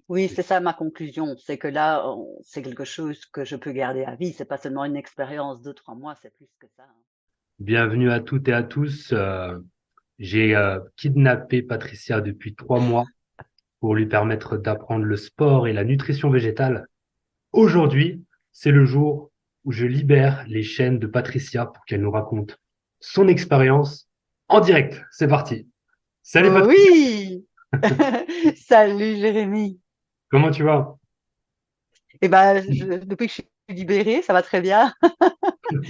Oui, c'est ça ma conclusion. C'est que là, c'est quelque chose que je peux garder à vie. C'est pas seulement une expérience de 3 mois, c'est plus que ça, hein. Bienvenue à toutes et à tous. J'ai kidnappé Patricia depuis 3 mois pour lui permettre d'apprendre le sport et la nutrition végétale. Aujourd'hui, c'est le jour où je libère les chaînes de Patricia pour qu'elle nous raconte son expérience en direct. C'est parti. Salut Patricia, Oui! Salut Jérémy. comment tu vas? Eh ben, depuis que je suis libérée, ça va très bien.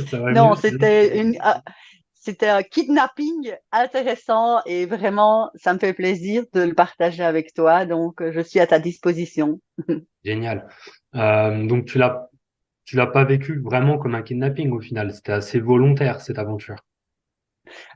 Ça va Non, mieux? c'était un kidnapping intéressant et vraiment, ça me fait plaisir de le partager avec toi. Donc, je suis à ta disposition. Génial. Donc tu l'as pas vécu vraiment comme un kidnapping au final. C'était assez volontaire cette aventure.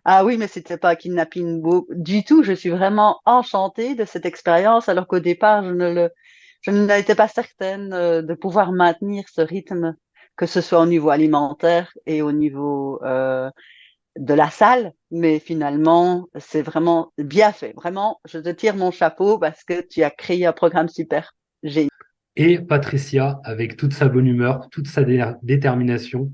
Ah oui, mais c'était pas un kidnapping du tout. Je suis vraiment enchantée de cette expérience, alors qu'au départ, je n'étais pas certaine de pouvoir maintenir ce rythme, que ce soit au niveau alimentaire et au niveau de la salle. Mais finalement, c'est vraiment bien fait. Vraiment, je te tire mon chapeau parce que tu as créé un programme super génial. Et Patricia, avec toute sa bonne humeur, toute sa détermination,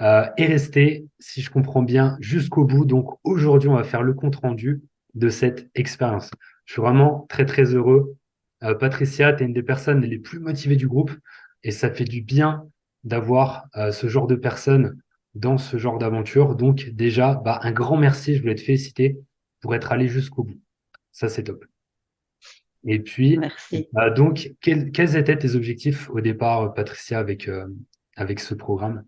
est restée, si je comprends bien, jusqu'au bout. Donc aujourd'hui, on va faire le compte-rendu de cette expérience. Je suis vraiment très, très heureux. Patricia, tu es une des personnes les plus motivées du groupe et ça fait du bien d'avoir ce genre de personnes dans ce genre d'aventure. Donc déjà, bah, un grand merci, je voulais te féliciter pour être allé jusqu'au bout. Ça, c'est top. Et puis, Merci. donc, quels étaient tes objectifs au départ, Patricia, avec ce programme?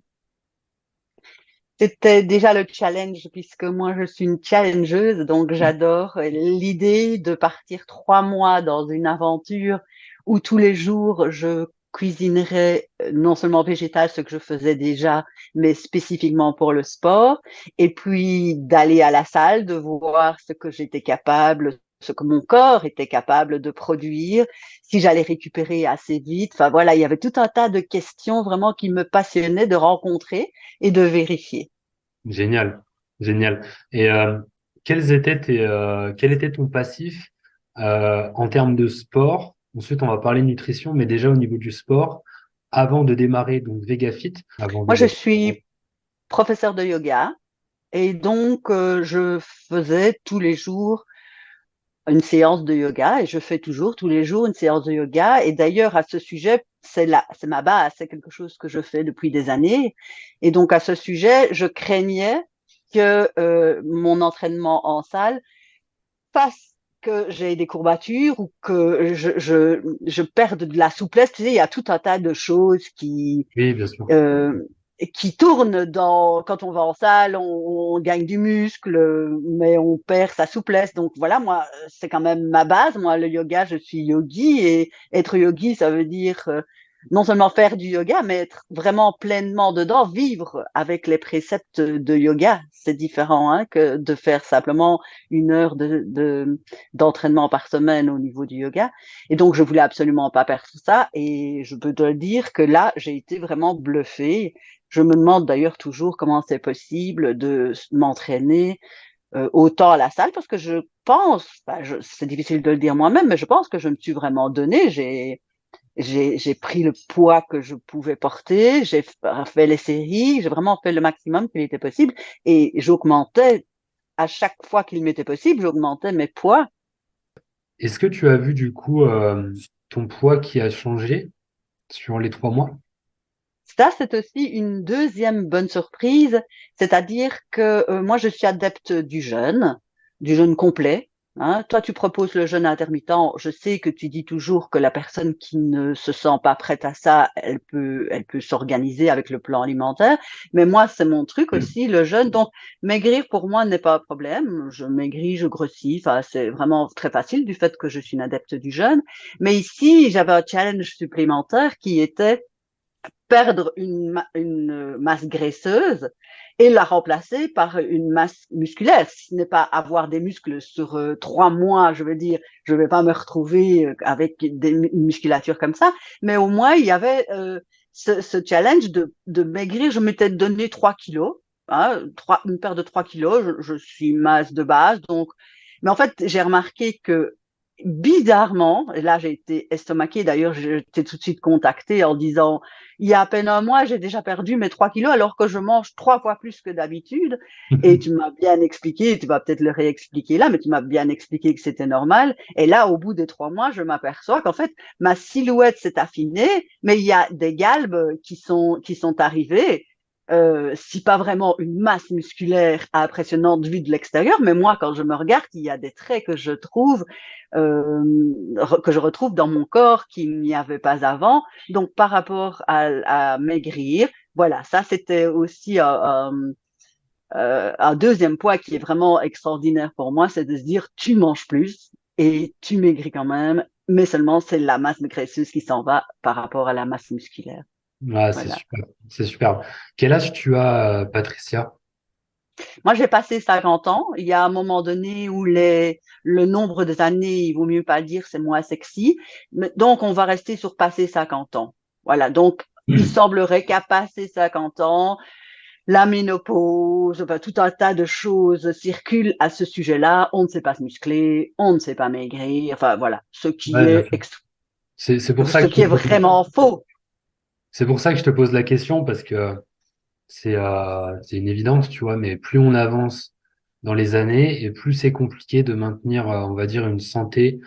C'était déjà le challenge, puisque moi je suis une challengeuse, donc j'adore l'idée de partir 3 mois dans une aventure où tous les jours je cuisinerais non seulement végétal, ce que je faisais déjà, mais spécifiquement pour le sport, et puis d'aller à la salle, de voir ce que j'étais capable, ce que mon corps était capable de produire, si j'allais récupérer assez vite. Enfin voilà, il y avait tout un tas de questions vraiment qui me passionnaient de rencontrer et de vérifier. Génial, génial. Et quel était ton passif en termes de sport? Ensuite, on va parler nutrition, mais déjà au niveau du sport, avant de démarrer donc VegaFit, avant Moi, je VegaFit. suis professeur de yoga et donc je faisais tous les jours une séance de yoga et je fais toujours tous les jours une séance de yoga. Et d'ailleurs, à ce sujet, c'est ma base, c'est quelque chose que je fais depuis des années. Et donc, à ce sujet, je craignais que mon entraînement en salle fasse que j'ai des courbatures ou que je perde de la souplesse. Tu sais, il y a tout un tas de choses Oui, bien sûr. euh, qui tourne quand on va en salle, on gagne du muscle, mais on perd sa souplesse. Donc voilà, moi, c'est quand même ma base. Moi, le yoga, je suis yogi et être yogi, ça veut dire non seulement faire du yoga, mais être vraiment pleinement dedans, vivre avec les préceptes de yoga. C'est différent hein, que de faire simplement 1 heure d'entraînement par semaine au niveau du yoga. Et donc, je voulais absolument pas perdre ça. Et je peux te le dire que là, j'ai été vraiment bluffée. Je me demande d'ailleurs toujours comment c'est possible de m'entraîner autant à la salle parce que je pense, c'est difficile de le dire moi-même, mais je pense que je me suis vraiment donné. J'ai pris le poids que je pouvais porter, j'ai fait les séries, j'ai vraiment fait le maximum qu'il était possible et j'augmentais à chaque fois qu'il m'était possible, j'augmentais mes poids. Est-ce que tu as vu du coup ton poids qui a changé sur les 3 mois? Ça, c'est aussi une deuxième bonne surprise, c'est-à-dire que moi, je suis adepte du jeûne complet. Hein. Toi, tu proposes le jeûne intermittent. Je sais que tu dis toujours que la personne qui ne se sent pas prête à ça, elle peut s'organiser avec le plan alimentaire. Mais moi, c'est mon truc aussi, le jeûne. Donc, maigrir pour moi n'est pas un problème. Je maigris, je grossis. Enfin, c'est vraiment très facile du fait que je suis une adepte du jeûne. Mais ici, j'avais un challenge supplémentaire qui était perdre une masse graisseuse et la remplacer par une masse musculaire. Ce n'est pas avoir des muscles sur 3 mois, je veux dire, je ne vais pas me retrouver avec une musculature comme ça, mais au moins il y avait ce challenge de maigrir. Je m'étais donné 3 kilos, hein, une paire de 3 kilos, je suis masse de base, donc. Mais en fait, j'ai remarqué que bizarrement, et là j'ai été estomaquée, d'ailleurs j'ai été tout de suite contactée en disant, il y a à peine un mois, j'ai déjà perdu mes 3 kilos alors que je mange 3 fois plus que d'habitude. Et tu m'as bien expliqué, tu vas peut-être le réexpliquer là, mais tu m'as bien expliqué que c'était normal. Et là, au bout des 3 mois, je m'aperçois qu'en fait, ma silhouette s'est affinée, mais il y a des galbes qui sont arrivées. Si pas vraiment une masse musculaire impressionnante vue de l'extérieur, mais moi, quand je me regarde, il y a des traits que je retrouve dans mon corps qu'il n'y avait pas avant. Donc, par rapport à maigrir, voilà, ça c'était aussi un deuxième point qui est vraiment extraordinaire pour moi, c'est de se dire tu manges plus et tu maigris quand même, mais seulement c'est la masse graisseuse qui s'en va par rapport à la masse musculaire. Ouais, c'est Voilà. super. C'est super. Quel âge tu as, Patricia? Moi, j'ai passé 50 ans. Il y a un moment donné où le nombre des années, il vaut mieux pas le dire, c'est moins sexy. Donc, on va rester sur passer 50 ans. Voilà. Donc, il semblerait qu'à passer 50 ans, la ménopause, enfin, tout un tas de choses circulent à ce sujet-là. On ne sait pas se muscler, on ne sait pas maigrir. Enfin, voilà. Ce qui Ouais, bien est, sûr. C'est pour ça ce que je qui te est pose, vraiment faux. c'est pour ça que je te pose la question parce que c'est une évidence, tu vois, mais plus on avance dans les années et plus c'est compliqué de maintenir, on va dire, une santé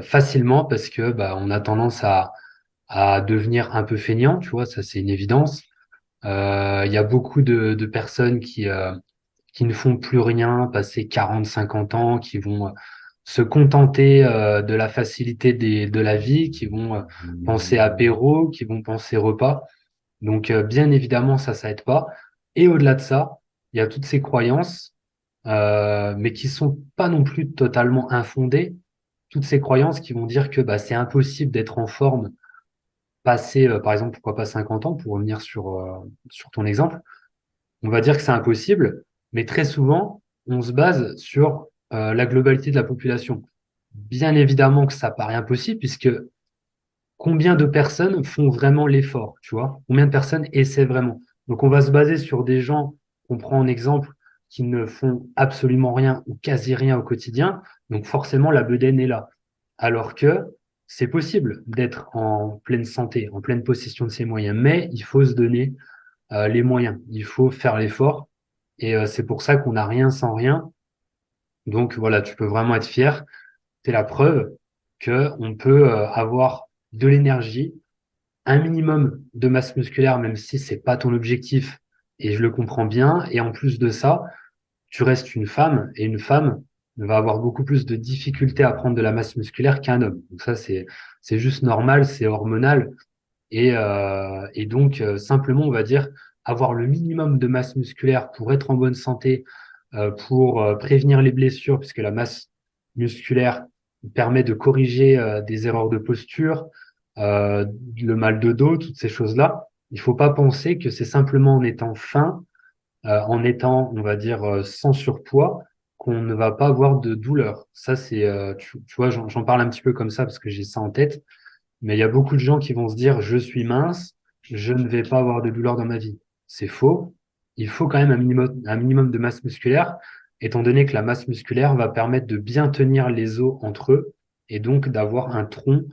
facilement parce que bah, on a tendance à devenir un peu feignant, tu vois, ça c'est une évidence. Il y a beaucoup de personnes qui ne font plus rien, passer 40, 50 ans, qui vont se contenter de la facilité de la vie, qui vont penser apéro, qui vont penser repas. Donc, bien évidemment, ça aide pas. Et au-delà de ça, il y a toutes ces croyances, mais qui sont pas non plus totalement infondées. Toutes ces croyances qui vont dire que bah, c'est impossible d'être en forme, passer, par exemple, pourquoi pas 50 ans, pour revenir sur ton exemple. On va dire que c'est impossible, mais très souvent, on se base sur la globalité de la population. Bien évidemment que ça paraît impossible, puisque combien de personnes font vraiment l'effort, tu vois? Combien de personnes essaient vraiment? Donc, on va se baser sur des gens qu'on prend en exemple qui ne font absolument rien ou quasi rien au quotidien. Donc, forcément, la bedaine est là. Alors que c'est possible d'être en pleine santé, en pleine possession de ses moyens, mais il faut se donner les moyens. Il faut faire l'effort. Et c'est pour ça qu'on n'a rien sans rien. Donc, voilà, tu peux vraiment être fier. C'est la preuve que on peut avoir de l'énergie, un minimum de masse musculaire, même si c'est pas ton objectif, et je le comprends bien. Et en plus de ça, tu restes une femme, et une femme va avoir beaucoup plus de difficultés à prendre de la masse musculaire qu'un homme. Donc ça, c'est juste normal, c'est hormonal. Et donc, simplement, on va dire, avoir le minimum de masse musculaire pour être en bonne santé, pour prévenir les blessures, puisque la masse musculaire permet de corriger des erreurs de posture, le mal de dos, toutes ces choses-là. Il faut pas penser que c'est simplement en étant fin, en étant, on va dire, sans surpoids, qu'on ne va pas avoir de douleur. Ça, tu vois, j'en parle un petit peu comme ça parce que j'ai ça en tête. Mais il y a beaucoup de gens qui vont se dire, je suis mince, je ne vais pas avoir de douleur dans ma vie. C'est faux. Il faut quand même un minimum de masse musculaire, étant donné que la masse musculaire va permettre de bien tenir les os entre eux et donc d'avoir un tronc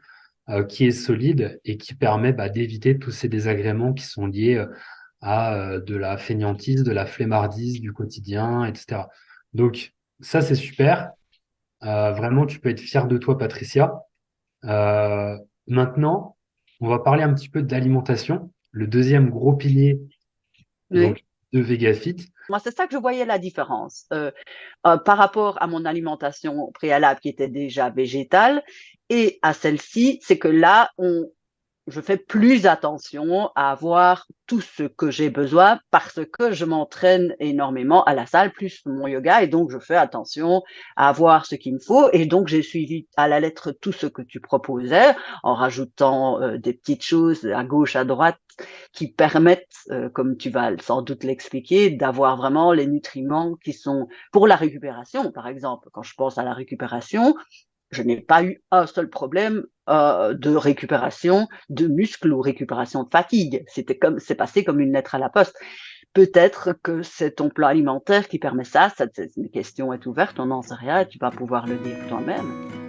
qui est solide et qui permet bah, d'éviter tous ces désagréments qui sont liés à de la fainéantise, de la flemmardise du quotidien, etc. Donc ça, c'est super. Vraiment, tu peux être fier de toi, Patricia. Euh, Maintenant, on va parler un petit peu d'alimentation, le deuxième gros pilier Oui. donc de VegaFit. Moi, c'est ça que je voyais la différence par rapport à mon alimentation préalable qui était déjà végétale et à celle-ci, c'est que là, je fais plus attention à avoir tout ce que j'ai besoin parce que je m'entraîne énormément à la salle, plus mon yoga, et donc je fais attention à avoir ce qu'il me faut. Et donc j'ai suivi à la lettre tout ce que tu proposais en rajoutant des petites choses à gauche, à droite qui permettent, comme tu vas sans doute l'expliquer, d'avoir vraiment les nutriments qui sont pour la récupération, par exemple. Quand je pense à la récupération, je n'ai pas eu un seul problème de récupération de muscles ou récupération de fatigue. C'est passé comme une lettre à la poste. Peut-être que c'est ton plan alimentaire qui permet ça. Cette question est ouverte, on n'en sait rien, tu vas pouvoir le dire toi-même.